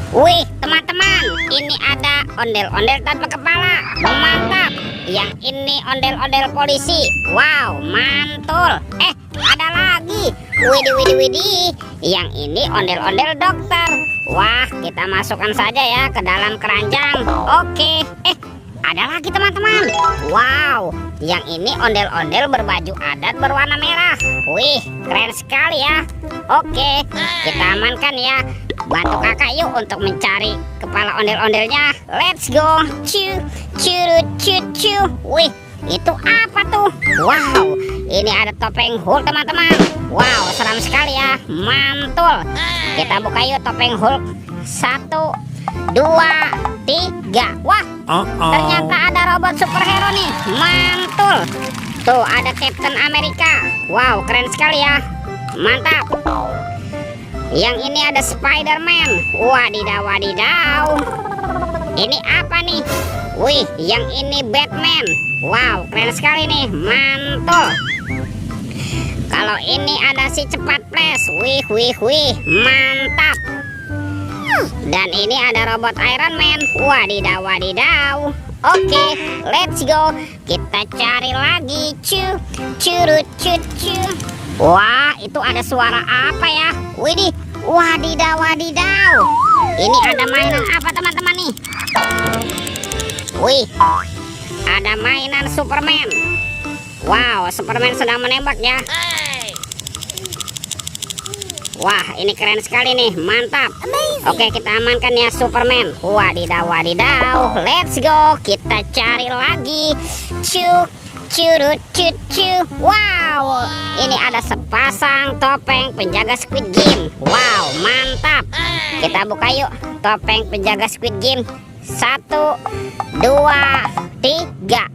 Wih, teman-teman, ini ada ondel-ondel tanpa kepala. Mantap. Yang ini ondel-ondel polisi. Wow, mantul. Ada lagi. Widih. Yang ini ondel-ondel dokter. Wah, kita masukkan saja ya ke dalam keranjang. Oke. Ada lagi teman-teman. Wow, yang ini ondel-ondel berbaju adat berwarna merah. Wih, keren sekali ya. Oke, kita amankan ya. Bantu kakak yuk untuk mencari kepala ondel-ondelnya. Let's go. Cu. Wih, itu apa tuh? Wow, ini ada topeng Hulk teman-teman. Wow, seram sekali ya. Mantul. Kita buka yuk topeng Hulk. 1, 2, 3. Wah, ternyata ada robot superhero nih. Mantul. Tuh ada Captain America. Wow, keren sekali ya. Mantap. Yang ini ada Spider-Man. Wadidaw. Ini apa nih? Wih, yang ini Batman. Wow, keren sekali nih. Mantul. Kalau ini ada si cepat flash. Wih, mantap. Dan ini ada robot Iron Man. Wadidaw. Oke, let's go. Kita cari lagi. Cu. Wah, itu ada suara apa ya? Widih, wadidaw. Ini ada mainan apa teman-teman nih? Wih, ada mainan Superman. Wow, Superman sedang menembak ya. Wah, ini keren sekali nih, mantap. Oke, kita amankan ya Superman. Wadidaw. Let's go, kita cari lagi. Cu. Wow, ini ada sepasang topeng penjaga Squid Game. Wow, mantap. Kita buka yuk topeng penjaga Squid Game. 1, 2, 3.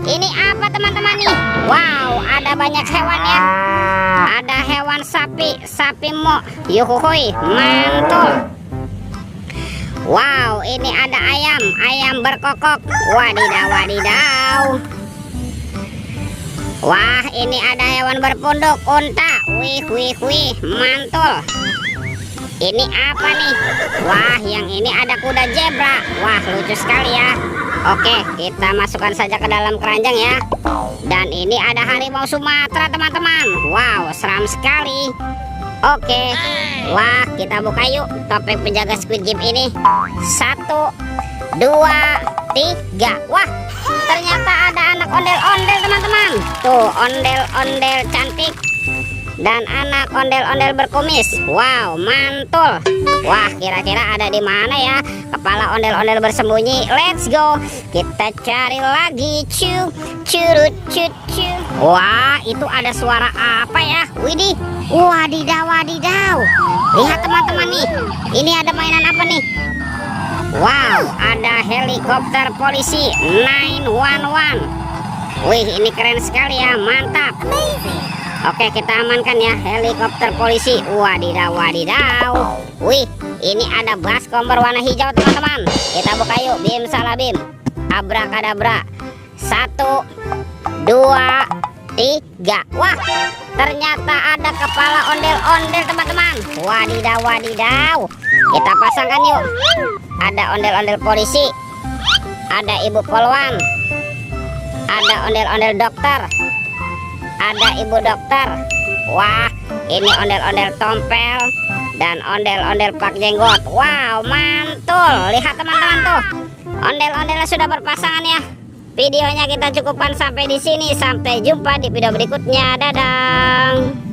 Ini apa teman-teman nih? Wow, ada banyak hewan ya. Ada hewan sapi mo. Yuhuhui, mantul. Wow, ini ada ayam berkokok. Wadidaw. Wah, ini ada hewan berpunduk, unta. Wih, mantul. Ini apa nih? Wah, yang ini ada kuda zebra. Wah, lucu sekali ya. Oke, kita masukkan saja ke dalam keranjang ya. Dan ini ada harimau Sumatera teman-teman. Wow, seram sekali. Oke. Wah, kita buka yuk topeng penjaga Squid Game ini. 1, 2, 3. Wah, ternyata ada anak ondel-ondel teman-teman. Tuh, ondel-ondel cantik dan anak ondel-ondel berkumis. Wow, mantul. Wah, kira-kira ada di mana ya kepala ondel-ondel bersembunyi? Let's go. Kita cari lagi. Cu. Wah, itu ada suara apa ya? Widih, wadidaw. Lihat teman-teman nih. Ini ada mainan apa nih? Wow, ada helikopter polisi 911. Wih, ini keren sekali ya, mantap. Oke, kita amankan ya helikopter polisi. Wadidaw. Wih, ini ada baskom berwarna hijau teman-teman. Kita buka yuk, bim salah bim. Abrakadabra. 1, 2, 3. Wah, ternyata ada kepala ondel-ondel teman-teman. Wadidaw. Kita pasangkan yuk. Ada ondel-ondel polisi, ada ibu polwan, ada ondel-ondel dokter, ada ibu dokter. Wah, ini ondel-ondel tompel dan ondel-ondel pak jenggot. Wow, mantul. Lihat teman-teman tuh, ondel-ondelnya sudah berpasangan ya. Videonya kita cukupkan sampai di sini. Sampai jumpa di video berikutnya. Dadah.